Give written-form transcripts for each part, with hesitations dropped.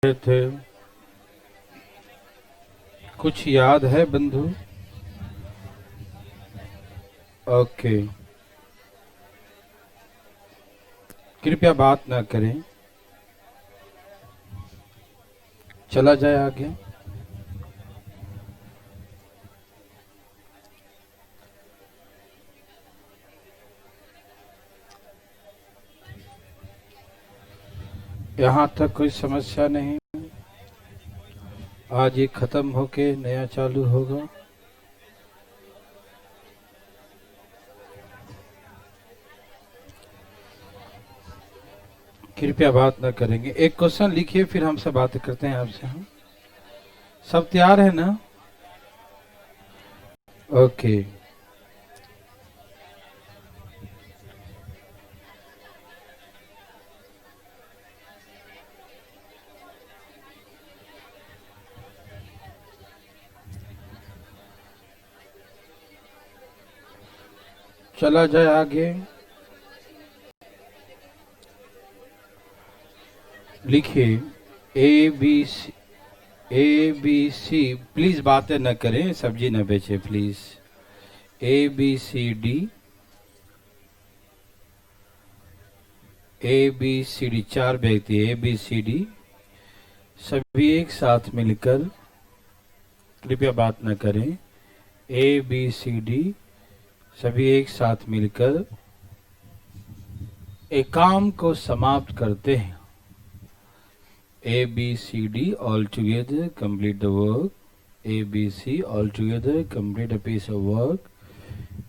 थे, कुछ याद है बंधु? ओके, कृपया बात ना करें, चला जाए आगे। यहाँ तक कोई समस्या नहीं। आज ये खत्म होके नया चालू होगा। कृपया बात ना करेंगे। एक क्वेश्चन लिखिए, फिर हमसे बात करते हैं आपसे। हम सब तैयार है ना? ओके, चला जाए आगे। लिखिए ABC। ABC, प्लीज बातें न करें, सब्जी न बेचे प्लीज। ABCD, ABCD, चार व्यक्ति ABCD सभी एक साथ मिलकर, कृपया बात न करें, ABCD सभी एक साथ मिलकर एक काम को समाप्त करते हैं। ABCD all together complete the work. ABC all together complete a piece of work.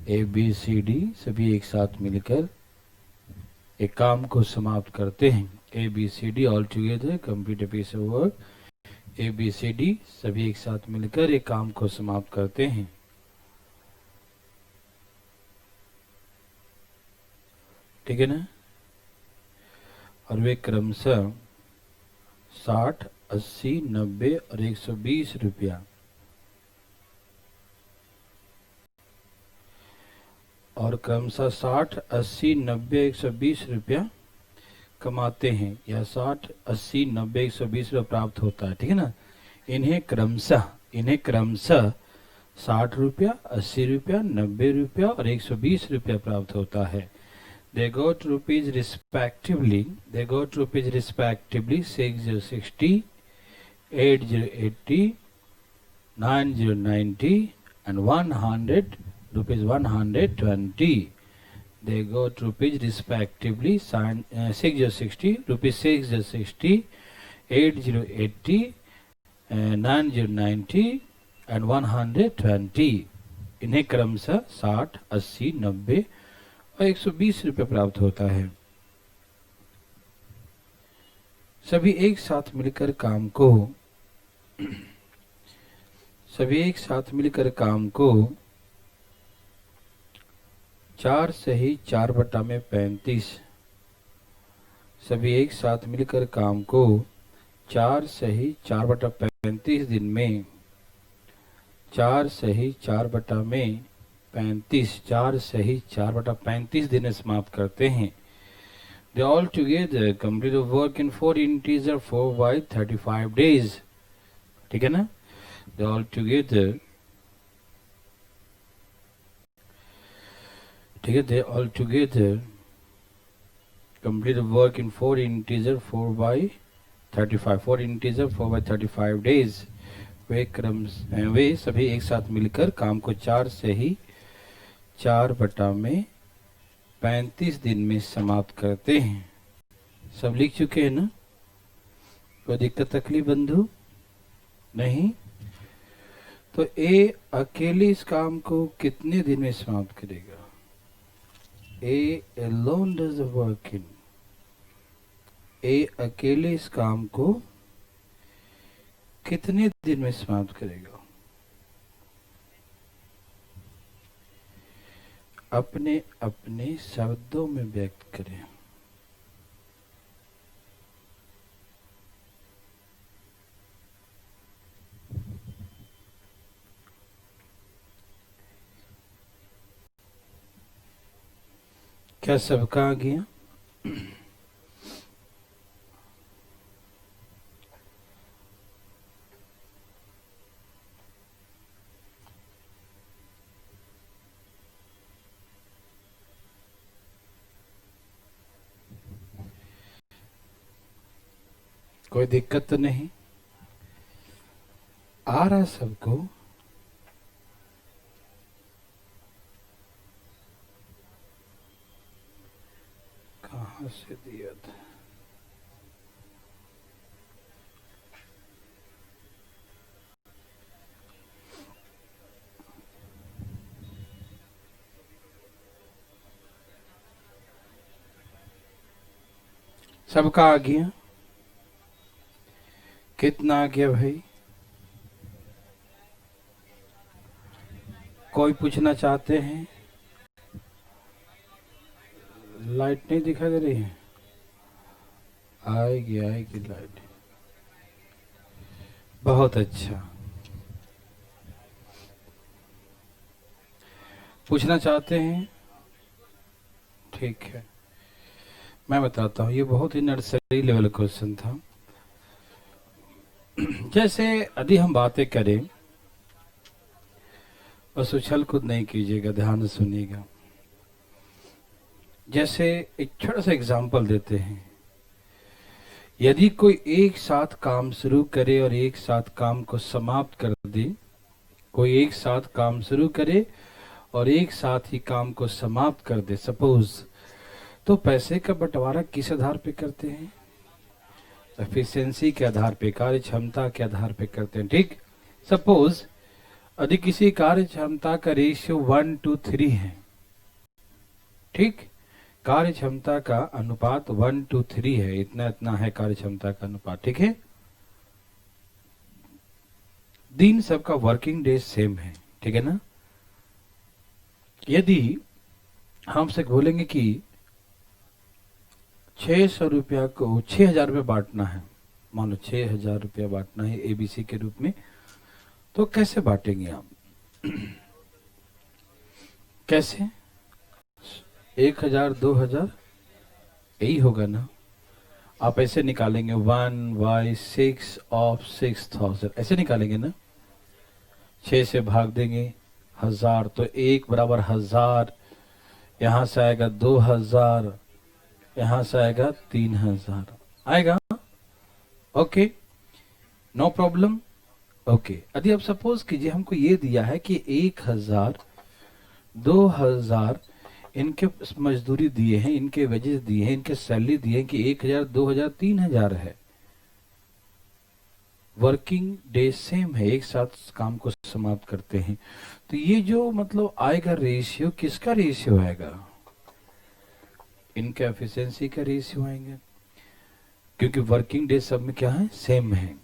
ABCD सभी एक साथ मिलकर एक काम को समाप्त करते हैं। ABCD all together complete a piece of work. ABCD सभी एक साथ मिलकर एक काम को समाप्त करते हैं। ठीक है ना? और वे क्रमशः 60, 80, 90 और 120 रुपया और क्रमशः 60, 80, 90, 120 रुपया कमाते हैं, या 60, 80, 90, 120 रुपया प्राप्त होता है। ठीक है ना? इन्हें क्रमशः 60 रुपया, 80 रुपया, 90 रुपया और 120 रुपया प्राप्त होता है। They got rupees respectively 6060, 8080, 9090 and 100 rupees 120. They got rupees respectively 6060, rupees 6060, 8080, 9090 and 120. इन्हें क्रमशः 60, 80, 90 और 120 रुपये प्राप्त होता है। सभी एक साथ मिलकर काम को 4 सही 4/35, सभी एक साथ मिलकर काम को 4 सही 4/35 दिन में 4 सही 4/35, 4 सही 4/35 दिन में समाप्त करते हैं। They all together complete the work in 4 integer 4 by 35 days. ठीक है ना? They all together, ठीक है, they all together complete the work in 4 integer 4 by 35, 4 integer 4 by 35 days. वे सभी एक साथ मिलकर काम को 4 से ही 4/35 दिन में समाप्त करते हैं। सब लिख चुके हैं ना? कोई दिक्कत तकलीफ बंधु नहीं? तो ए अकेले इस काम को कितने दिन में समाप्त करेगा? ए alone does the work in, ए अकेले इस काम को कितने दिन में समाप्त करेगा? अपने अपने शब्दों में व्यक्त करें। क्या सबका आ गया? कोई दिक्कत तो नहीं आ रहा सबको? कहाँ से दिया था? सबका आ गया? कितना आ गया भाई? कोई पूछना चाहते हैं? लाइट नहीं दिखाई दे रही है? आएगी आएगी लाइट। बहुत अच्छा। पूछना चाहते हैं? ठीक है, मैं बताता हूँ। ये बहुत ही नर्सरी लेवल क्वेश्चन था। जैसे यदि हम बातें करें, बस उछल कूद नहीं कीजिएगा, ध्यान से सुनिएगा। जैसे एक छोटा सा एग्जाम्पल देते हैं। यदि कोई एक साथ काम शुरू करे और एक साथ काम को समाप्त कर दे, कोई एक साथ काम शुरू करे और एक साथ ही काम को समाप्त कर दे, सपोज, तो पैसे का बंटवारा किस आधार पे करते हैं? एफिशिएंसी के आधार पे, कार्य क्षमता के आधार पे करते हैं। ठीक, सपोज यदि किसी कार्य क्षमता का रेशियो 1:3 है, ठीक, कार्य क्षमता का अनुपात 1:3 है, इतना इतना है कार्य क्षमता का अनुपात, ठीक है। दिन सबका वर्किंग डे सेम है, ठीक है ना। यदि हमसे बोलेंगे कि 600 रुपया को 6000 रुपये बांटना है, मान लो 6000 रुपया बांटना है एबीसी के रूप में, तो कैसे बांटेंगे आप? कैसे? 1000 2000 यही होगा ना। आप ऐसे निकालेंगे 1/6 of 6000, ऐसे निकालेंगे ना। 6 से भाग देंगे 1000, तो 1 बराबर 1000, यहां से आएगा 2000, यहां से आएगा 3000 आएगा। Okay, no problem. ओके, यदि आप सपोज कीजिए हमको ये दिया है कि 1000 2000 इनके मजदूरी दिए हैं, इनके वेजेस दिए हैं, इनके सैलरी दिए हैं कि 1000 2000 3000 है, वर्किंग डे सेम है, एक साथ काम को समाप्त करते हैं। तो ये जो मतलब आएगा रेशियो, किसका रेशियो आएगा? इनका एफिशिएंसी का रेशियो आएंगे, क्योंकि वर्किंग डे सब में क्या है, सेम है।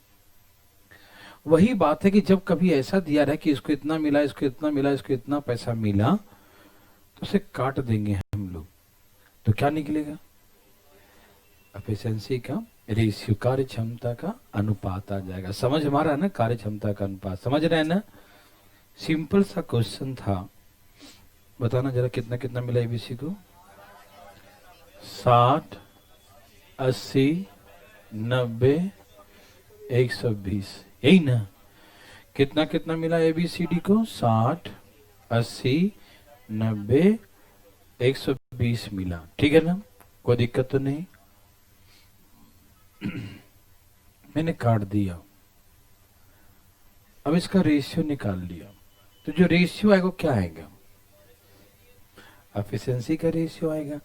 वही बात है कि जब कभी ऐसा दिया रहा है कि इसको इतना मिला, इसको इतना मिला, इसको इतना पैसा मिला, तो उसे काट देंगे हम लोग, तो क्या निकलेगा? एफिशिएंसी का रेशियो, कार्य क्षमता का अनुपात आ जाएगा। समझ हमारा ना, कार्य क्षमता का अनुपात, समझ रहे हैं ना। सिंपल सा क्वेश्चन था। बताना जरा कितना कितना मिला एबीसी को? 60 80 90 120, यही ना। कितना कितना मिला एबीसीडी को? 60 80 90 120 मिला, ठीक है ना, कोई दिक्कत तो नहीं। मैंने काट दिया, अब इसका रेशियो निकाल लिया, तो जो रेशियो आएगा क्या आएगा? एफिशिएंसी का रेशियो आएगा।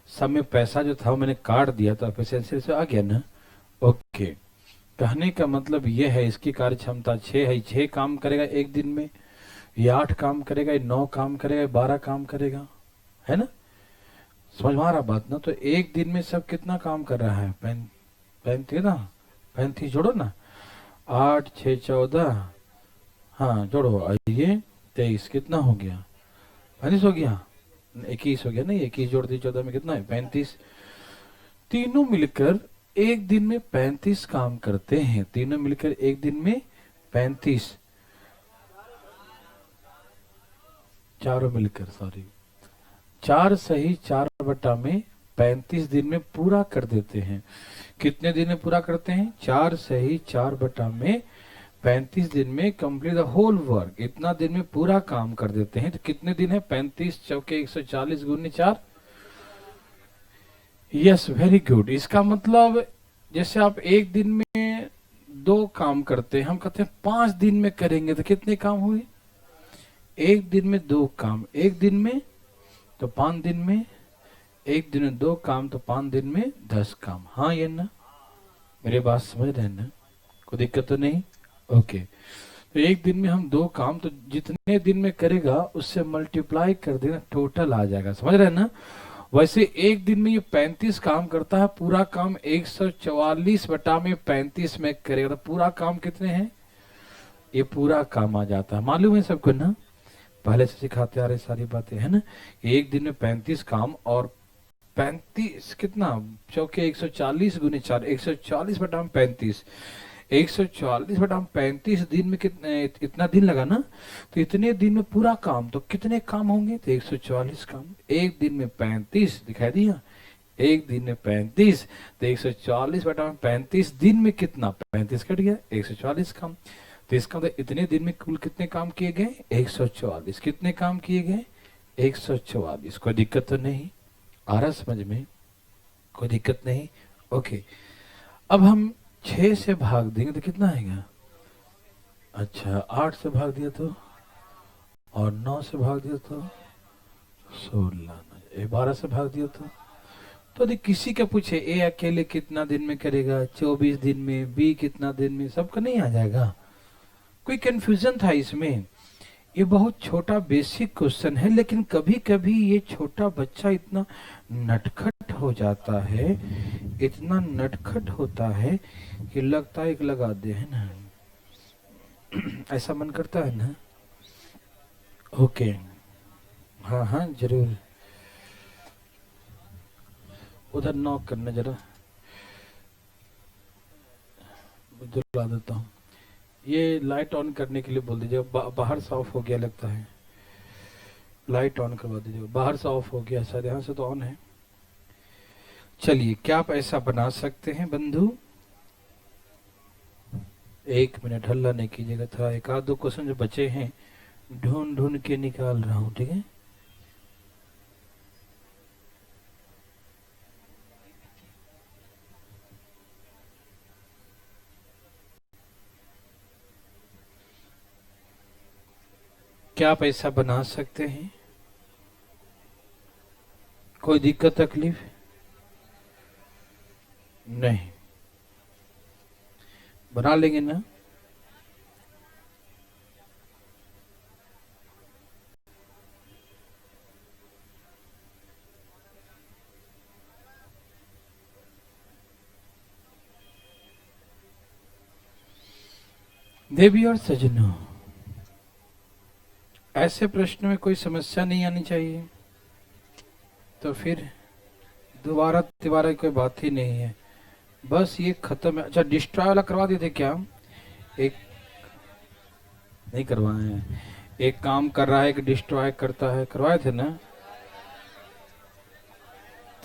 सब में पैसा जो था वो मैंने काट दिया, तो एफिशिएंसी से आ गया ना। ओके, कहने का मतलब ये है, इसकी कार्य क्षमता 6 है, 6 काम करेगा एक दिन में, ये 8 काम करेगा, ये 9 काम करेगा, 12 काम करेगा, है ना। समझ में आ रहा बात ना। तो एक दिन में सब कितना काम कर रहा है? 35 ना, 35 जोड़ो ना, 8 6 14, हाँ जोड़ो, आइए 23, कितना हो गया? 35 हो गया, 21 हो गया नहीं, 21 जोड़ दी 14 में कितना है? 35। तीनों मिलकर एक दिन में 35 काम करते हैं, तीनों मिलकर एक दिन में 35, चारों मिलकर, सॉरी, 4 सही 4 बटा में 35 दिन में पूरा कर देते हैं। कितने दिन में पूरा करते हैं? 4 सही 4 बटा में 35 दिन में कंप्लीट द होल वर्क, इतना दिन में पूरा काम कर देते हैं। तो कितने दिन है? 35 चौके 140 गुने 4। Yes, very good. इसका मतलब जैसे आप एक दिन में 2 काम करते हैं, हम कहते हैं 5 दिन में करेंगे तो कितने काम हुए? एक दिन में 2 काम, एक दिन में तो 5 दिन में, एक दिन में 2 काम तो 5 दिन में 10 काम। हाँ ये ना, मेरी बात समझ रहे हैं ना? कोई दिक्कत तो नहीं? ओके। तो एक दिन में हम 2 काम, तो जितने दिन में करेगा उससे मल्टीप्लाई कर देना, टोटल आ जाएगा। समझ रहे हैं ना? वैसे एक दिन में ये 35 काम करता है, पूरा काम 144 बटा में 35 में करेगा तो पूरा काम कितने हैं? ये पूरा काम आ जाता है। मालूम है सबको ना? पहले से सिखाते आ रहे सारी बातें, है ना? एक दिन में 35 काम, और 35 कितना, चौके 140 गुने 4, 140 बटा में 35, 140 बटा में 35 दिन में कितने, इतना दिन लगा ना, तो इतने दिन में पूरा काम, तो कितने काम होंगे? तो 140 काम। एक दिन में 35 दिखाई दिया, एक दिन में 35, तो 140 बटा में 35 दिन में कितना, 35 कट गया, 140 काम। तो इसका मतलब इतने दिन में कुल कितने काम किए गए? 144। कितने काम किए गए? 144। कोई दिक्कत तो नहीं आ रहा समझ में? कोई दिक्कत नहीं? ओके। अब हम 6 से भाग देंगे तो कितना आएगा? अच्छा, 8 से भाग दिया तो, और 9 से भाग दिया तो 16, 12 से भाग दिया तो यदि किसी का पूछे ए अकेले कितना दिन में करेगा, 24 दिन में, बी कितना दिन में, सबका नहीं आ जाएगा। कोई कंफ्यूजन था इसमें? ये बहुत छोटा बेसिक क्वेश्चन है, लेकिन कभी कभी ये छोटा बच्चा इतना नटखट हो जाता है, इतना नटखट होता है कि लगता है कि लगा दे, है ना? ऐसा मन करता है ना? ओके, हाँ हाँ जरूर। उधर नॉक करना जरा, दिला देता हूँ। ये लाइट ऑन करने के लिए बोल दीजिए। बाहर से ऑफ हो गया लगता है, लाइट ऑन करवा दीजिए। बाहर से ऑफ हो गया शायद, यहाँ से तो ऑन है। चलिए, क्या आप ऐसा बना सकते हैं बंधु? 1 मिनट हल्ला नहीं कीजिएगा, था एक आध 2 क्वेश्चन जो बचे हैं ढूंढ ढूंढ के निकाल रहा हूँ, ठीक है? क्या आप ऐसा बना सकते हैं? कोई दिक्कत तकलीफ नहीं? बना लेंगे ना? देवी और सज्जनों, ऐसे प्रश्न में कोई समस्या नहीं आनी चाहिए, तो फिर दोबारा तिबारा की कोई बात ही नहीं है। बस ये खत्म है। अच्छा, डिस्ट्रॉय वाला करवा देते क्या? एक नहीं करवाए हैं, एक काम कर रहा है, एक डिस्ट्रॉय करता है, करवाए थे ना?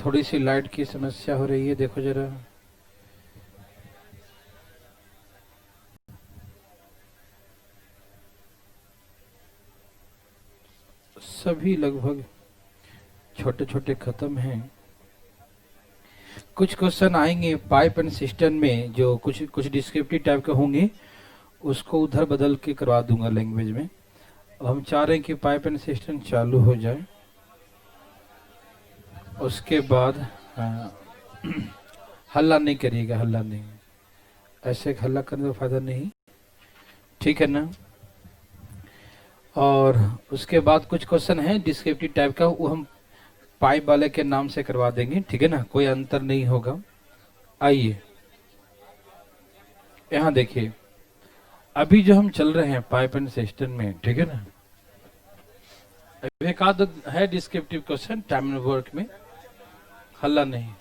थोड़ी सी लाइट की समस्या हो रही है, देखो जरा। सभी लगभग छोटे छोटे खत्म हैं। कुछ क्वेश्चन आएंगे पाइप एंड सिस्टम में जो कुछ कुछ डिस्क्रिप्टिव टाइप के होंगे, उसको उधर बदल के करवा दूंगा लैंग्वेज में। हम चाह रहे हैं कि पाइप एंड सिस्टम चालू हो जाए, उसके बाद हल्ला नहीं करिएगा, हल्ला नहीं, ऐसे हल्ला करने का फायदा नहीं, ठीक है ना? और उसके बाद कुछ क्वेश्चन है डिस्क्रिप्टिव टाइप का, वो हम पाइप वाले के नाम से करवा देंगे, ठीक है ना? कोई अंतर नहीं होगा। आइए यहाँ देखिए, अभी जो हम चल रहे हैं पाइप एंड सिस्टम में, ठीक है ना? एक आध है descriptive question time and work में, हल्ला नहीं।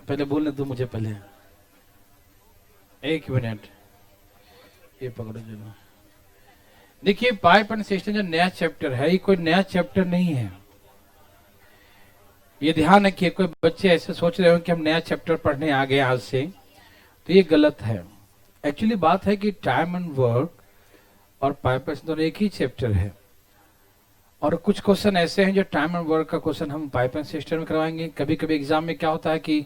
पहले बोलने दो मुझे, पहले 1 मिनट, ये पकड़ो जरा। देखिए, पाइप एंड सिस्टम जो नया चैप्टर है, ये कोई नया चैप्टर नहीं है। ये ध्यान रखिए, कोई बच्चे ऐसे सोच रहे हो कि हम नया चैप्टर पढ़ने आ गए आज से, तो ये गलत है। एक्चुअली बात है कि टाइम एंड वर्क और पाइप एंड दोनों एक ही चैप्टर है, और कुछ क्वेश्चन ऐसे हैं जो टाइम एंड वर्क का क्वेश्चन हम पाइप एंड सिस्टम में करवाएंगे। कभी कभी एग्जाम में क्या होता है कि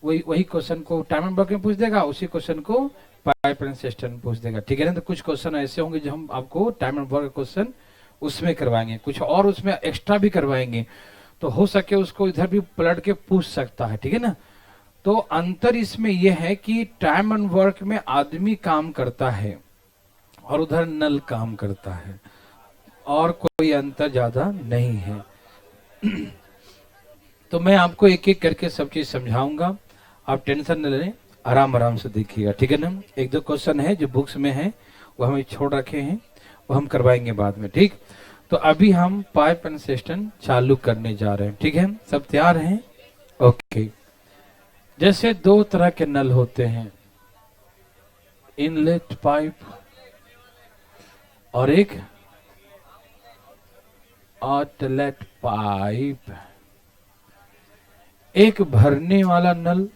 वही वही क्वेश्चन को टाइम एंड वर्क में पूछ देगा, उसी क्वेश्चन को पाइप एंड सिस्टम में पूछ देगा, ठीक है ना। तो कुछ क्वेश्चन ऐसे होंगे जो हम आपको टाइम एंड वर्क क्वेश्चन उसमें करवाएंगे, कुछ और उसमें एक्स्ट्रा भी करवाएंगे, तो हो सके उसको इधर भी पलट के पूछ सकता है, ठीक है ना। तो अंतर इसमें यह है कि टाइम एंड वर्क में आदमी काम करता है और उधर नल काम करता है, और कोई अंतर ज्यादा नहीं है। तो मैं आपको एक एक करके सब चीज समझाऊंगा, आप टेंशन न लें, आराम आराम से देखिएगा, ठीक है ना। एक दो क्वेश्चन है जो बुक्स में है वो हमें छोड़ रखे हैं, वो हम करवाएंगे बाद में, ठीक। तो अभी हम पाइप एंड सिस्टम चालू करने जा रहे हैं, ठीक है। सब तैयार हैं? ओके। जैसे दो तरह के नल होते हैं, इनलेट पाइप और एक आउटलेट पाइप। एक भरने वाला नल